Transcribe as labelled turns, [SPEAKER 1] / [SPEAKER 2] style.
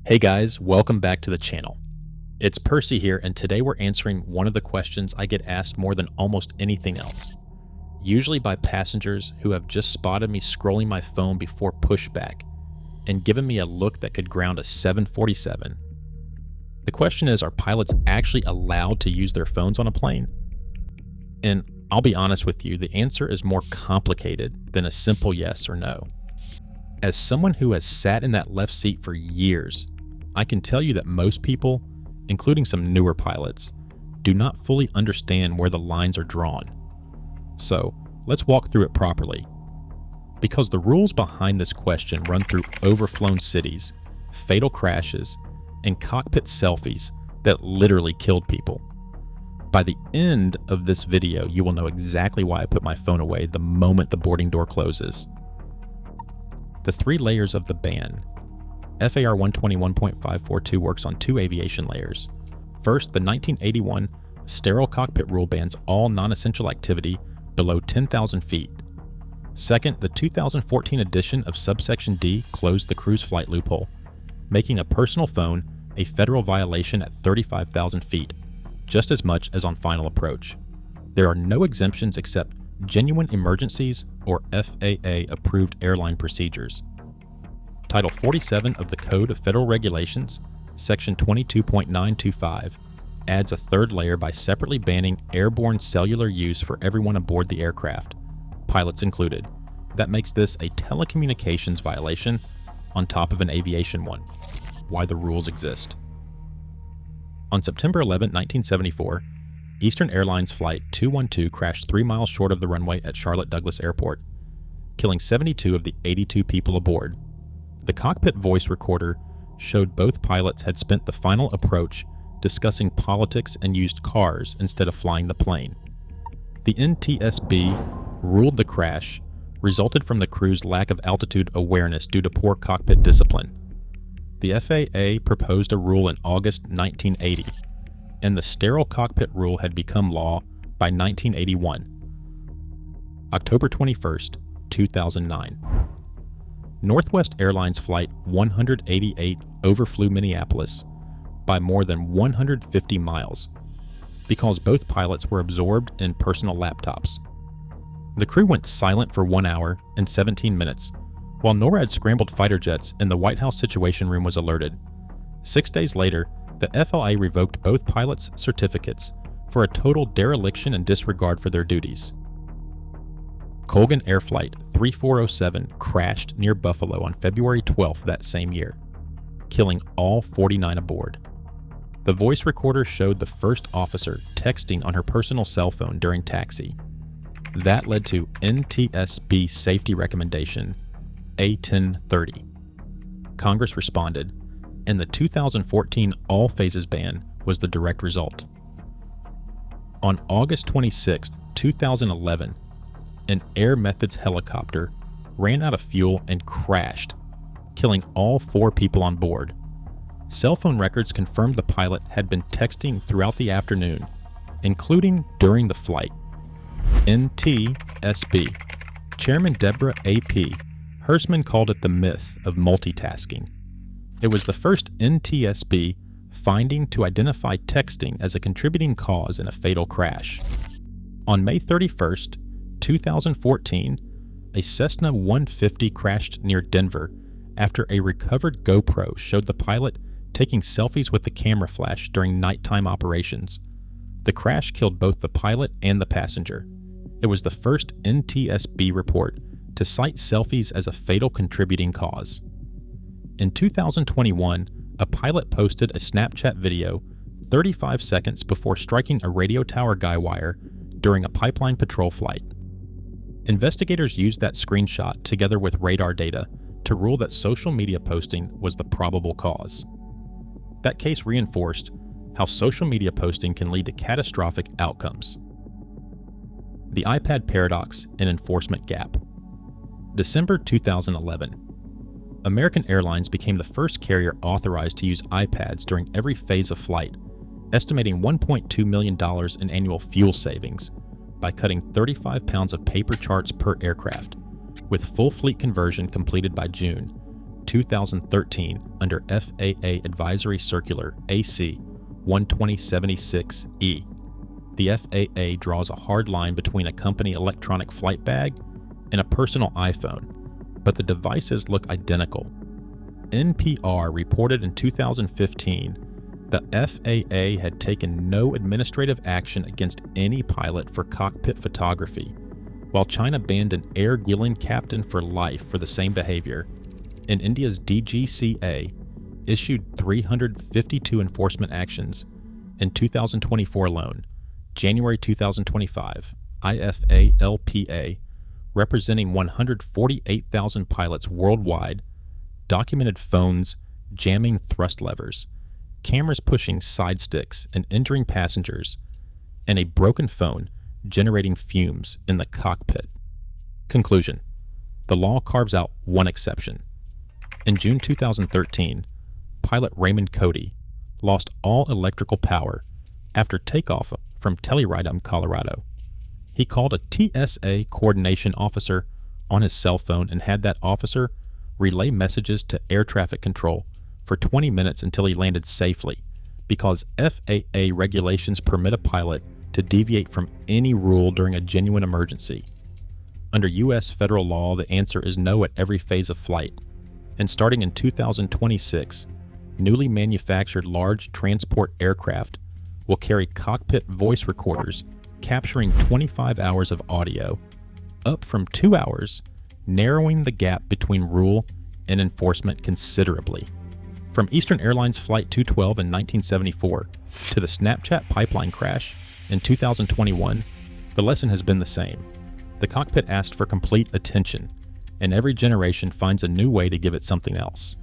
[SPEAKER 1] Hey guys, welcome back to the channel. It's Percy here, and today we're answering one of the questions I get asked more than almost anything else. Usually by passengers who have just spotted me scrolling my phone before pushback and given me a look that could ground a 747. The question is, are pilots actually allowed to use their phones on a plane? And I'll be honest with you, the answer is more complicated than a simple yes or no. As someone who has sat in that left seat for years, I can tell you that most people, including some newer pilots, do not fully understand where the lines are drawn. So, let's walk through it properly. Because the rules behind this question run through overflown cities, fatal crashes, and cockpit selfies that literally killed people. By the end of this video, you will know exactly why I put my phone away the moment the boarding door closes. The three layers of the ban. FAR 121.542 works on two aviation layers. First, the 1981 Sterile Cockpit Rule bans all non-essential activity below 10,000 feet. Second, the 2014 edition of subsection D closed the cruise flight loophole, making a personal phone a federal violation at 35,000 feet, just as much as on final approach. There are no exemptions except genuine emergencies or FAA-approved airline procedures. Title 47 of the Code of Federal Regulations, Section 22.925, adds a third layer by separately banning airborne cellular use for everyone aboard the aircraft, pilots included. That makes this a telecommunications violation on top of an aviation one. Why the rules exist. On September 11, 1974, Eastern Airlines Flight 212 crashed 3 miles short of the runway at Charlotte Douglas Airport, killing 72 of the 82 people aboard. The cockpit voice recorder showed both pilots had spent the final approach discussing politics and used cars instead of flying the plane. The NTSB ruled the crash resulted from the crew's lack of altitude awareness due to poor cockpit discipline. The FAA proposed a rule in August 1980, and the Sterile Cockpit Rule had become law by 1981. October 21st, 2009. Northwest Airlines Flight 188 overflew Minneapolis by more than 150 miles because both pilots were absorbed in personal laptops. The crew went silent for 1 hour and 17 minutes, while NORAD scrambled fighter jets and the White House Situation Room was alerted. 6 days later, the FLA revoked both pilots' certificates for a total dereliction and disregard for their duties. Colgan Air Flight 3407 crashed near Buffalo on February 12th that same year, killing all 49 aboard. The voice recorder showed the first officer texting on her personal cell phone during taxi. That led to NTSB safety recommendation A1030. Congress responded, and the 2014 all phases ban was the direct result. On August 26, 2011, an Air Methods helicopter ran out of fuel and crashed, killing all 4 people on board. Cell phone records confirmed the pilot had been texting throughout the afternoon, including during the flight. NTSB Chairman Deborah A.P. Hersman called it the myth of multitasking. It was the first NTSB finding to identify texting as a contributing cause in a fatal crash. On May 31st, 2014, a Cessna 150 crashed near Denver after a recovered GoPro showed the pilot taking selfies with the camera flash during nighttime operations. The crash killed both the pilot and the passenger. It was the first NTSB report to cite selfies as a fatal contributing cause. In 2021, a pilot posted a Snapchat video 35 seconds before striking a radio tower guy wire during a pipeline patrol flight. Investigators used that screenshot together with radar data to rule that social media posting was the probable cause. That case reinforced how social media posting can lead to catastrophic outcomes. The iPad paradox and enforcement gap. December 2011. American Airlines became the first carrier authorized to use iPads during every phase of flight, estimating $1.2 million in annual fuel savings by cutting 35 pounds of paper charts per aircraft, with full fleet conversion completed by June. 2013 under FAA Advisory Circular AC 12076E. The FAA draws a hard line between a company electronic flight bag and a personal iPhone, but the devices look identical. NPR reported in 2015 that FAA had taken no administrative action against any pilot for cockpit photography, while China banned an air wheeling captain for life for the same behavior, and India's DGCA issued 352 enforcement actions in 2024 alone. January 2025, IFA-LPA, representing 148,000 pilots worldwide, documented phones jamming thrust levers, cameras pushing side sticks and injuring passengers, and a broken phone generating fumes in the cockpit. Conclusion: the law carves out one exception. In June 2013, pilot Raymond Cody lost all electrical power after takeoff from Telluride, Colorado. He called a TSA coordination officer on his cell phone and had that officer relay messages to air traffic control for 20 minutes until he landed safely, because FAA regulations permit a pilot to deviate from any rule during a genuine emergency. Under U.S. federal law, the answer is no at every phase of flight, and starting in 2026, newly manufactured large transport aircraft will carry cockpit voice recorders capturing 25 hours of audio, up from 2 hours, narrowing the gap between rule and enforcement considerably. From Eastern Airlines Flight 212 in 1974 to the Snapchat pipeline crash in 2021, the lesson has been the same. The cockpit asked for complete attention, and every generation finds a new way to give it something else.